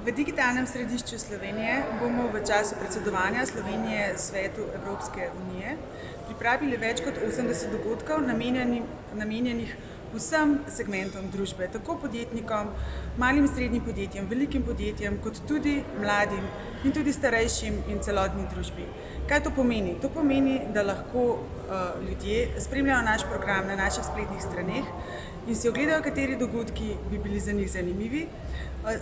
V digitalnem središču Slovenije bomo v času predsedovanja Slovenije Svetu Evropske unije pripravili več kot 80 dogodkov, namenjenih vsem segmentom družbe, tako podjetnikom, malim in srednjim podjetjem, velikim podjetjem, kot tudi mladim in tudi starejšim in celotni družbi. Kaj to pomeni? To pomeni, da lahko ljudje spremljajo naš program na naših spletnih straneh in si ogledajo, kateri dogodki bi bili za njih zanimivi.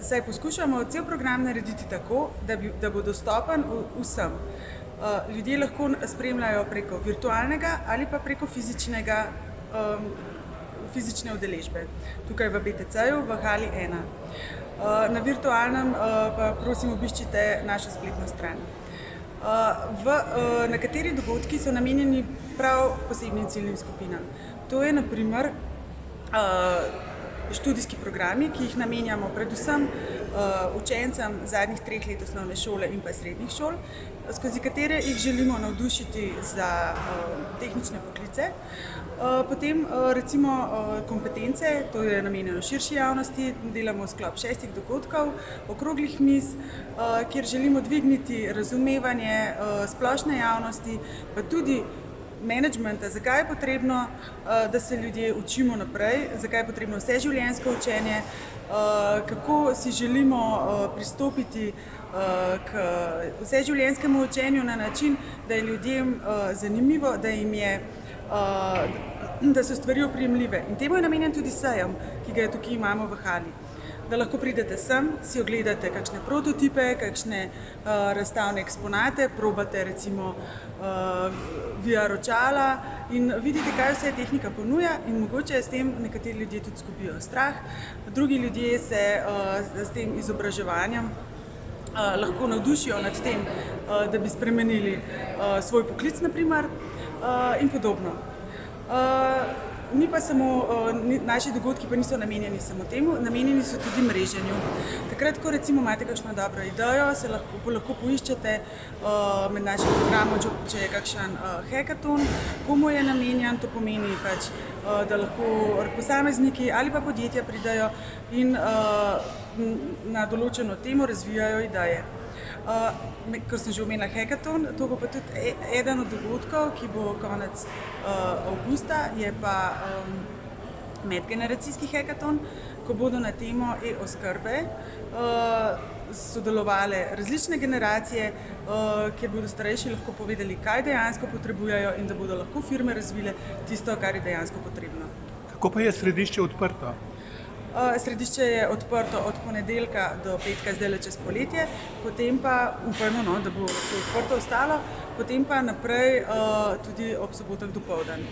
Saj poskušamo cel program narediti tako, da bo dostopen vsem. Ljudje lahko spremljajo preko virtualnega ali pa preko fizične udeležbe. Tukaj v BTC-ju, v Hali 1. Na virtualnem pa prosim obiščite našo spletno stran. Nekateri dogodki so namenjeni prav posebnim ciljnim skupinam. To je na primer študijski programi, ki jih namenjamo predvsem učencem zadnjih 3 let osnovne šole in pa srednjih šol, skozi katere jih želimo navdušiti za tehnične poklice. Potem recimo kompetence, to je namenjeno širši javnosti, delamo sklop 6 dogodkov, okroglih miz, kjer želimo dvigniti razumevanje splošne javnosti, pa tudi menedžmenta, zakaj je potrebno, da se ljudje učimo naprej, zakaj je potrebno vseživljenjsko učenje, kako si želimo pristopiti k vseživljenjskemu učenju na način, da je ljudem zanimivo, da so stvari oprijemljive. In temu je namenjen tudi sejem, ki ga tukaj imamo v Hali. Da lahko pridete sem, si ogledate kakšne prototipe, kakšne razstavne eksponate, probate recimo VR očala in vidite, kaj vse tehnika ponuja, in mogoče s tem nekateri ljudje tudi izgubijo strah. Drugi ljudje se s tem izobraževanjem lahko navdušijo nad tem, da bi spremenili svoj poklic, na primer, in podobno. Naši dogodki pa niso namenjeni samo temu, namenjeni so tudi mreženju. Takrat, ko recimo imate kakšno dobro idejo, se lahko poiščete med našim programom, če je kakšen hackathon, komu je namenjen. To pomeni pač, da lahko posamezniki ali pa podjetja pridejo in na določeno temo razvijajo ideje. Ko sem že omenila hackathon, to bo pa tudi eden od dogodkov, ki bo konec avgusta, je pa medgeneracijski hackathon, ko bodo na temo e-oskrbe sodelovale različne generacije, kjer bodo starejši lahko povedali, kaj dejansko potrebujejo, in da bodo lahko firme razvile tisto, kar je dejansko potrebno. Kako pa je središče odprto? Središče je odprto od ponedeljka do petka, zdajle čez poletje, potem pa upajmo, da bo odprto ostalo, potem pa naprej tudi ob sobotah dopoldan.